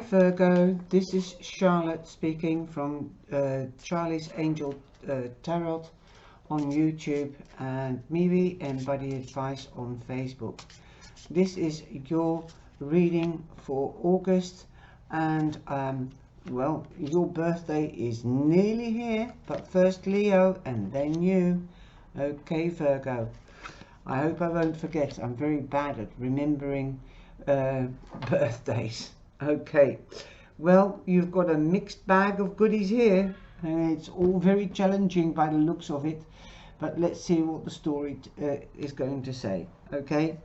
Virgo, this is Charlotte speaking from Charlie's Angel Tarot on YouTube and Miwi and Buddyadvies on Facebook. This is your reading for August, and well, your birthday is nearly here, but first Leo and then you. Okay, Virgo, I hope I won't forget. I'm very bad at remembering birthdays. Okay, well, you've got a mixed bag of goodies here, and it's all very challenging by the looks of it, but let's see what the story is going to say. Okay,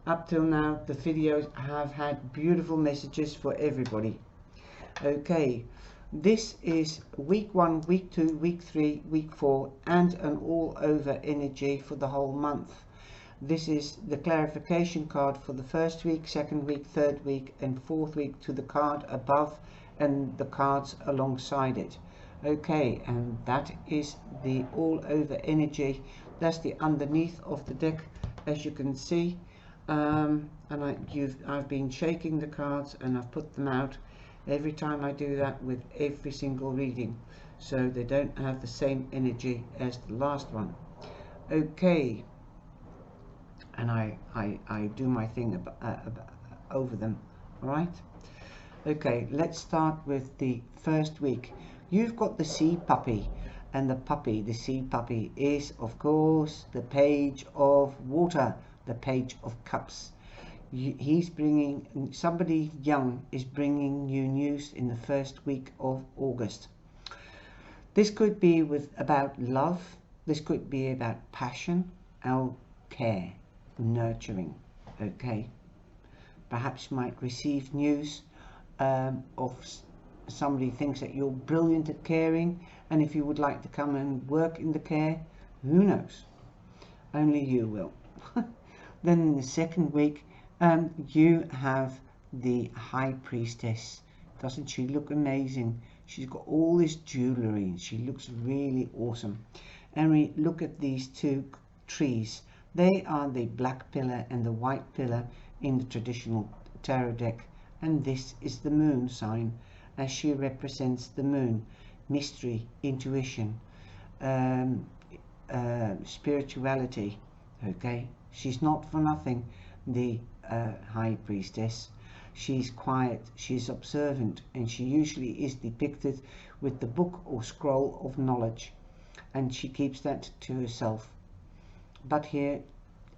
up till now the videos have had beautiful messages for everybody. Okay, this is week 1, week 2, week 3, week 4, and an all over energy for the whole month. This is the clarification card for the first week, second week, third week and fourth week to the card above and the cards alongside it. Okay, and that is the all over energy. That's the underneath of the deck, as you can see. And I've been shaking the cards and I've put them out every time I do that with every single reading, so they don't have the same energy as the last one. Okay, and I do my thing over them. All right, okay, let's start with the first week. You've got the sea puppy, and the sea puppy is of course the page of water, the page of cups. He's bringing, somebody young is bringing you news in the first week of August. This could be about love, this could be about passion or care, nurturing. Okay, perhaps you might receive news of somebody thinks that you're brilliant at caring, and if you would like to come and work in the care, who knows, only you will. Then in the second week, you have the High Priestess. Doesn't she look amazing? She's got all this jewelry and she looks really awesome. And we look at these two trees. They are the black pillar and the white pillar in the traditional tarot deck, and this is the moon sign, as she represents the moon, mystery, intuition, spirituality. Okay, she's not for nothing the High Priestess. She's quiet, she's observant, and she usually is depicted with the book or scroll of knowledge, and she keeps that to herself. But here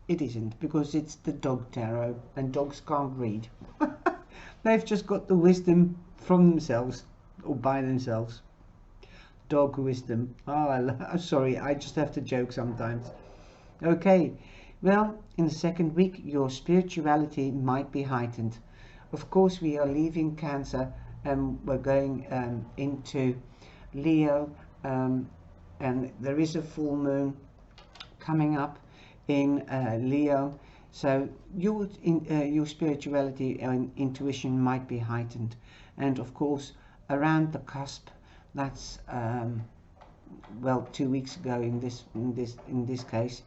it isn't, because it's the dog tarot, and dogs can't read. They've just got the wisdom from themselves or by themselves. Dog wisdom. Oh, sorry, I just have to joke sometimes. Okay, well, in the second week your spirituality might be heightened. Of course, we are leaving Cancer and we're going into Leo, and there is a full moon coming up in Leo, so your spirituality and intuition might be heightened. And of course, around the cusp, that's well, 2 weeks ago in this case,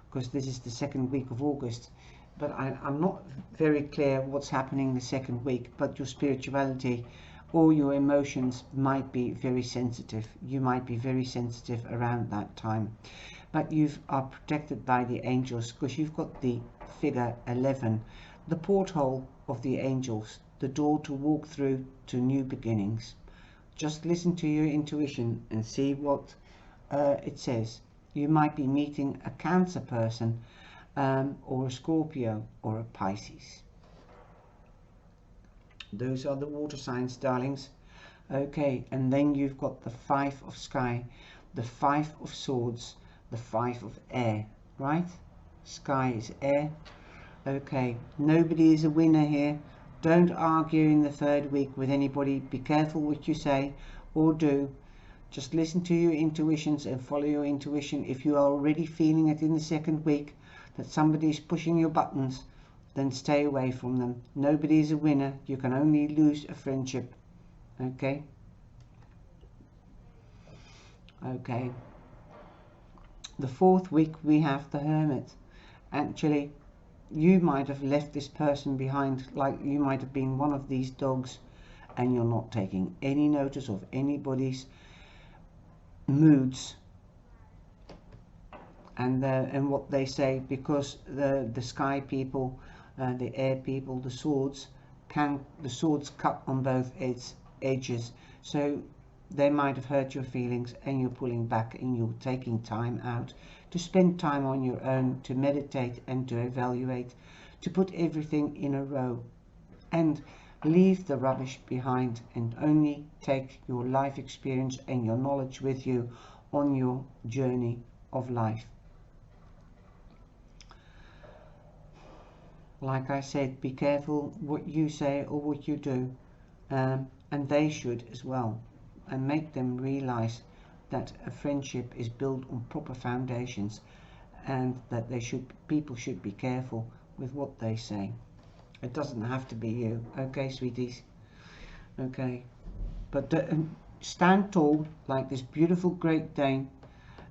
because this is the second week of August, but I'm not very clear what's happening the second week. But your spirituality or your emotions might be very sensitive. You might be very sensitive around that time, but you are protected by the angels, because you've got the figure 11, the porthole of the angels, the door to walk through to new beginnings. Just listen to your intuition and see what it says. You might be meeting a Cancer person, or a Scorpio or a Pisces. Those are the water signs, darlings. Okay, and then you've got the 5 of Sky, the 5 of Swords, the 5 of Air, right? Sky is air. Okay, nobody is a winner here. Don't argue in the third week with anybody. Be careful what you say or do. Just listen to your intuitions and follow your intuition. If you are already feeling it in the second week that somebody is pushing your buttons, then stay away from them. Nobody is a winner. You can only lose a friendship. Okay? Okay. The fourth week we have the Hermit. Actually, you might have left this person behind, like you might have been one of these dogs, and you're not taking any notice of anybody's moods and what they say, because the sky people, the air people, the swords cut on both edges, so they might have hurt your feelings, and you're pulling back and you're taking time out to spend time on your own, to meditate and to evaluate, to put everything in a row and leave the rubbish behind, and only take your life experience and your knowledge with you on your journey of life. Like I said, be careful what you say or what you do, and they should as well, and make them realize that a friendship is built on proper foundations, and that people should be careful with what they say. It doesn't have to be you, okay, sweeties? Okay, but stand tall like this beautiful Great Dane,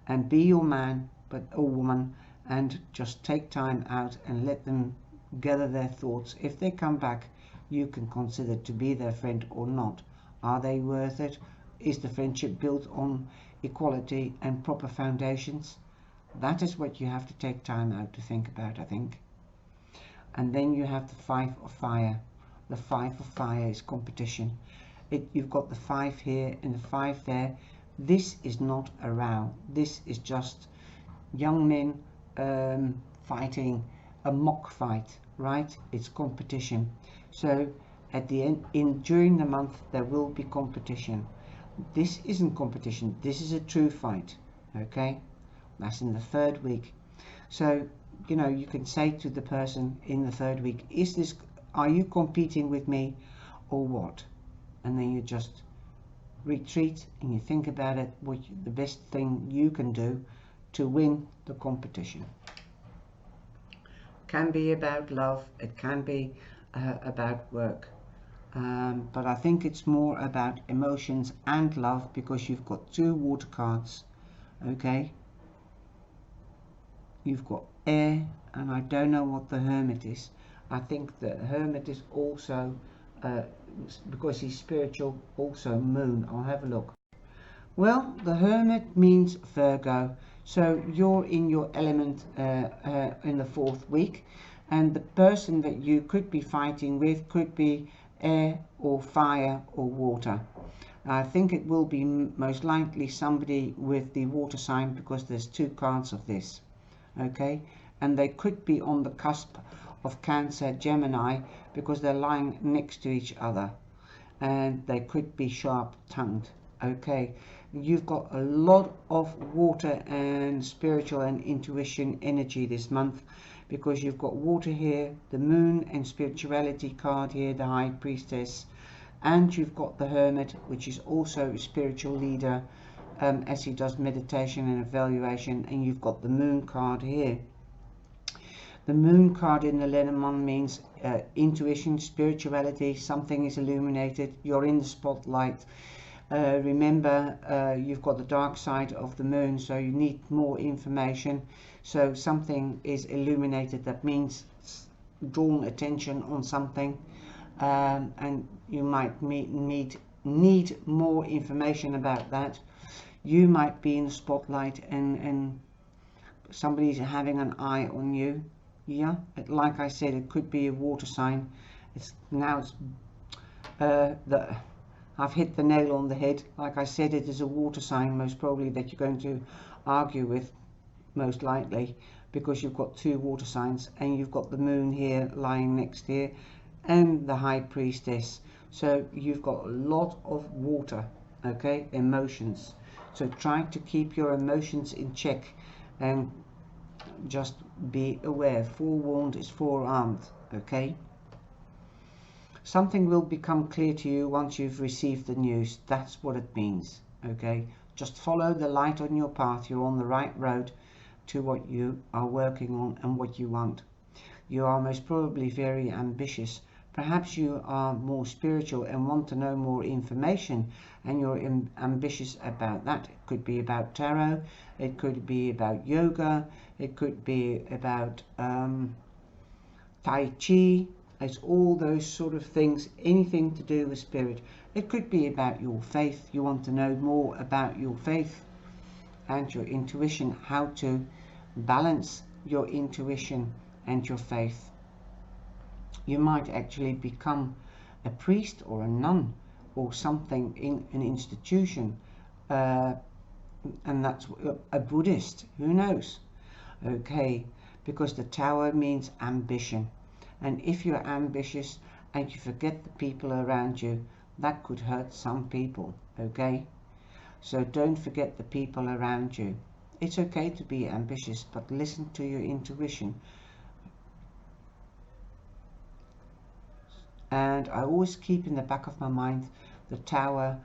and be your man, or woman, and just take time out and let them gather their thoughts. If they come back, you can consider to be their friend or not. Are they worth it? Is the friendship built on equality and proper foundations? That is what you have to take time out to think about, I think. And then you have the 5 of fire. The 5 of fire is competition. You've got the 5 here and the 5 there. This is not a row. This is just young men fighting a mock fight, right? It's competition. So at the end, during the month, there will be competition. This isn't competition. This is a true fight. Okay, that's in the 3rd week. So you can say to the person in the 3rd week, are you competing with me or what? And then you just retreat and you think about it, the best thing you can do to win the competition. Can be about love, it can be about work, but I think it's more about emotions and love, because you've got 2 water cards. Okay, you've got air, and I don't know what the Hermit is. I think the Hermit is also, because he's spiritual, also moon. I'll have a look. Well, the Hermit means Virgo, so you're in your element in the 4th week, and the person that you could be fighting with could be air or fire or water. I think it will be most likely somebody with the water sign, because there's 2 cards of this. Okay, and they could be on the cusp of Cancer, Gemini, because they're lying next to each other, and they could be sharp-tongued. Okay, you've got a lot of water and spiritual and intuition energy this month, because you've got water here, the moon and spirituality card here, the High Priestess, and you've got the Hermit, which is also a spiritual leader, as he does meditation and evaluation, and you've got the moon card here. The moon card in the Lenormand means intuition, spirituality, something is illuminated, you're in the spotlight. Remember, you've got the dark side of the moon, so you need more information. So something is illuminated, that means drawn attention on something, and you might need more information about that. You might be in the spotlight, and somebody's having an eye on you. Yeah, like I said, it could be a water sign. I've hit the nail on the head. Like I said, it is a water sign, most probably, that you're going to argue with, most likely, because you've got 2 water signs, and you've got the moon here lying next here, and the High Priestess. So you've got a lot of water, okay, emotions. So try to keep your emotions in check, and just be aware. Forewarned is forearmed, okay? Something will become clear to you once you've received the news. That's what it means, okay? Just follow the light on your path. You're on the right road to what you are working on and what you want. You are most probably very ambitious. Perhaps you are more spiritual and want to know more information, and you're ambitious about that. It could be about tarot, it could be about yoga, it could be about Tai Chi, It's all those sort of things, anything to do with spirit. It could be about your faith. You want to know more about your faith and your intuition, how to balance your intuition and your faith. You might actually become a priest or a nun or something in an institution, and that's a Buddhist, who knows? Okay, because the Tower means ambition, and if you're ambitious and you forget the people around you, that could hurt some people. Okay, so don't forget the people around you. It's okay to be ambitious, but listen to your intuition. And I always keep in the back of my mind the Tower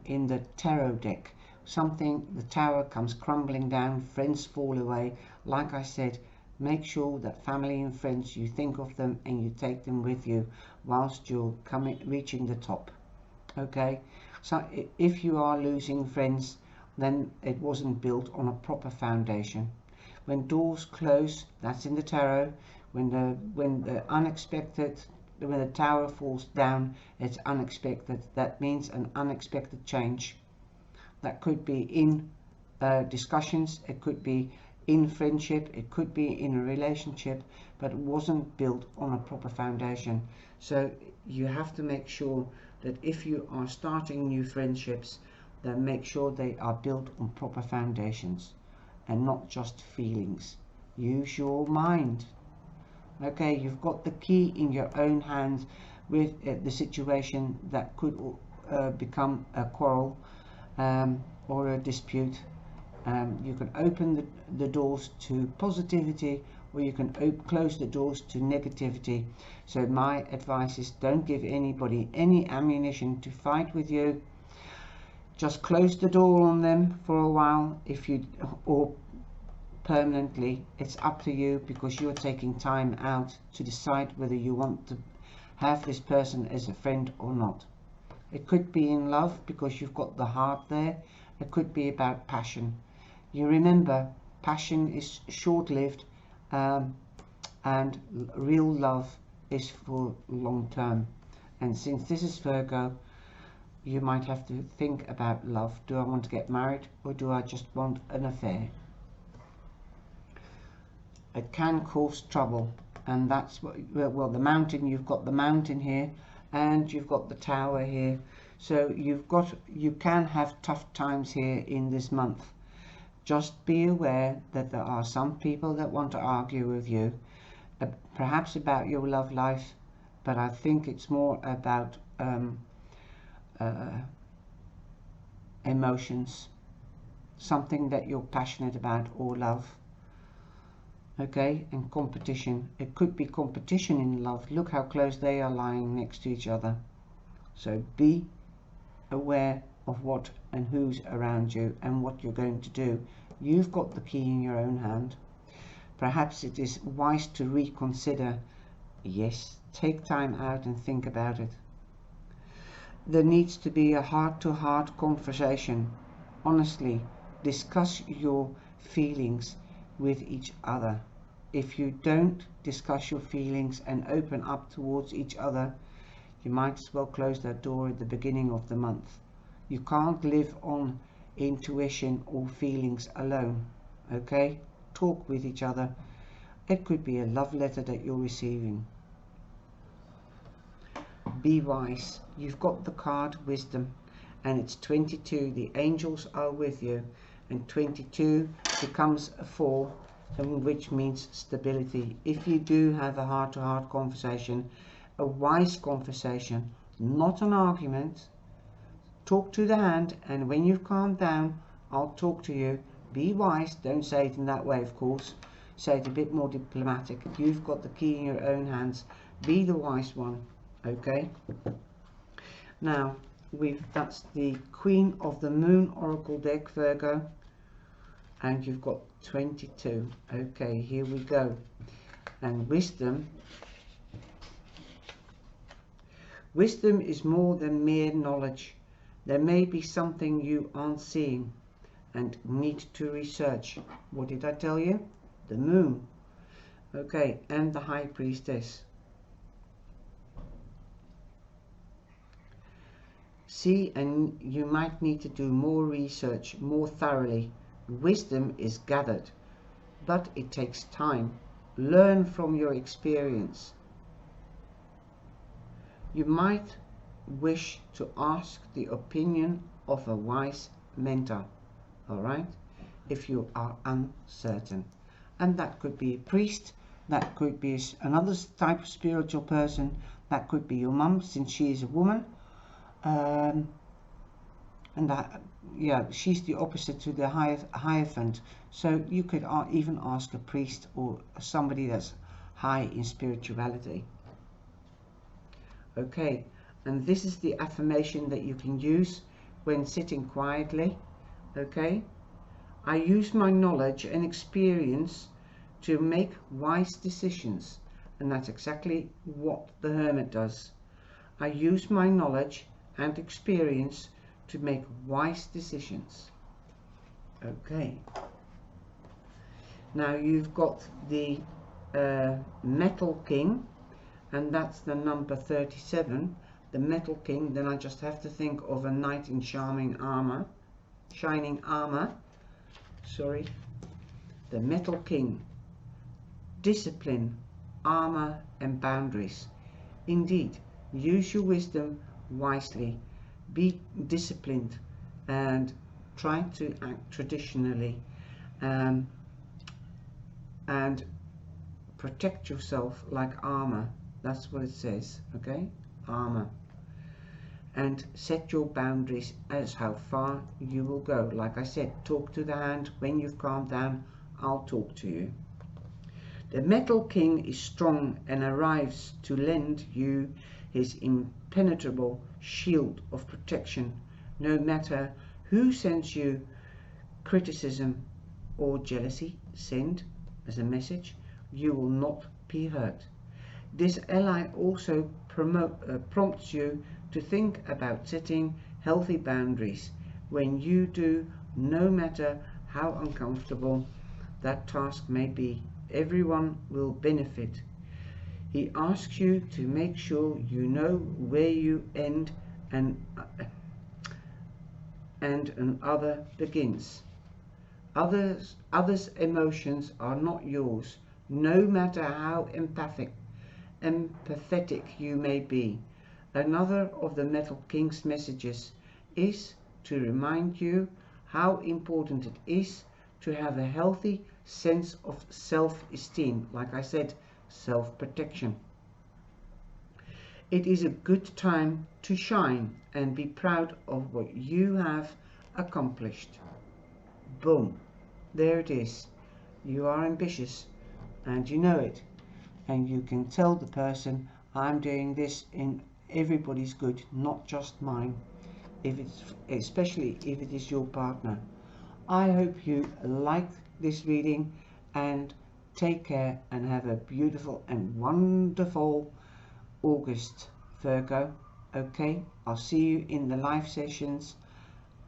in the tarot deck. The Tower comes crumbling down, friends fall away. Like I said, make sure that family and friends, you think of them and you take them with you whilst you're reaching the top. Okay, so if you are losing friends, then it wasn't built on a proper foundation. When doors close, that's in the tarot. When the Tower falls down, it's unexpected. That means an unexpected change. That could be in discussions, it could be in friendship, it could be in a relationship, but it wasn't built on a proper foundation. So you have to make sure that if you are starting new friendships, then make sure they are built on proper foundations and not just feelings. Use your mind. Okay, you've got the key in your own hands with the situation that could become a quarrel or a dispute. You can open the doors to positivity, or you can close the doors to negativity. So my advice is, don't give anybody any ammunition to fight with you. Just close the door on them for a while, or permanently. It's up to you, because you're taking time out to decide whether you want to have this person as a friend or not. It could be in love, because you've got the heart there. It could be about passion. You remember, passion is short-lived, and real love is for long term. And since this is Virgo, you might have to think about love. Do I want to get married, or do I just want an affair? It can cause trouble, and that's what, well, the mountain, you've got the mountain here, and you've got the Tower here. So you can have tough times here in this month. Just be aware that there are some people that want to argue with you, perhaps about your love life, but I think it's more about emotions, something that you're passionate about or love. Okay, and competition. It could be competition in love. Look how close they are lying next to each other. So be aware of what and who's around you and what you're going to do. You've got the key in your own hand. Perhaps it is wise to reconsider. Yes, take time out and think about it. There needs to be a heart-to-heart conversation. Honestly, discuss your feelings with each other. If you don't discuss your feelings and open up towards each other, you might as well close that door at the beginning of the month. You can't live on intuition or feelings alone. Okay, talk with each other. It could be a love letter that you're receiving. Be wise. You've got the card wisdom, and it's 22. The angels are with you, and 22 becomes a 4, which means stability. If you do have a heart-to-heart conversation, a wise conversation, not an argument, talk to the hand, and when you've calmed down, I'll talk to you. Be wise. Don't say it in that way, of course. Say it a bit more diplomatic. You've got the key in your own hands. Be the wise one. Okay, now that's the Queen of the Moon Oracle deck, Virgo, and you've got 22. Okay, here we go. And wisdom is more than mere knowledge. There may be something you aren't seeing and need to research. What did I tell you? The Moon. Okay, and the High Priestess. See, and you might need to do more research, more thoroughly. Wisdom is gathered, but it takes time. Learn from your experience. You might wish to ask the opinion of a wise mentor, all right, if you are uncertain. And that could be a priest, that could be another type of spiritual person, that could be your mum, since she is a woman. And that, yeah, she's the opposite to the Hierophant. So you could even ask a priest or somebody that's high in spirituality. Okay, and this is the affirmation that you can use when sitting quietly. Okay, I use my knowledge and experience to make wise decisions, and that's exactly what the Hermit does. I use my knowledge and experience to make wise decisions. Okay, now you've got the Metal King, and that's the number 37, the Metal King. Then I just have to think of a knight in shining armor, sorry, the Metal King. Discipline, armor and boundaries. Indeed, use your wisdom wisely. Be disciplined and try to act traditionally, and protect yourself like armor. That's what it says, okay? Armor. And set your boundaries as how far you will go. Like I said, talk to the hand. When you've calmed down, I'll talk to you. The Metal King is strong and arrives to lend you his impenetrable shield of protection. No matter who sends you criticism or jealousy, send as a message, you will not be hurt. This ally also prompts you to think about setting healthy boundaries. When you do, no matter how uncomfortable that task may be, everyone will benefit. He asks you to make sure you know where you end and another begins. Others' emotions are not yours, no matter how empathetic you may be. Another of the Metal King's messages is to remind you how important it is to have a healthy sense of self-esteem. Like I said, self-protection. It is a good time to shine and be proud of what you have accomplished. Boom. There it is. You are ambitious and you know it. And you can tell the person, I'm doing this in everybody's good, not just mine. Especially if it is your partner. I hope you liked this reading, and take care and have a beautiful and wonderful August, Virgo. Okay, I'll see you in the live sessions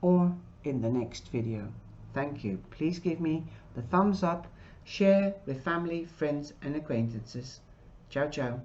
or in the next video. Thank you. Please give me the thumbs up, share with family, friends and acquaintances. Ciao, ciao.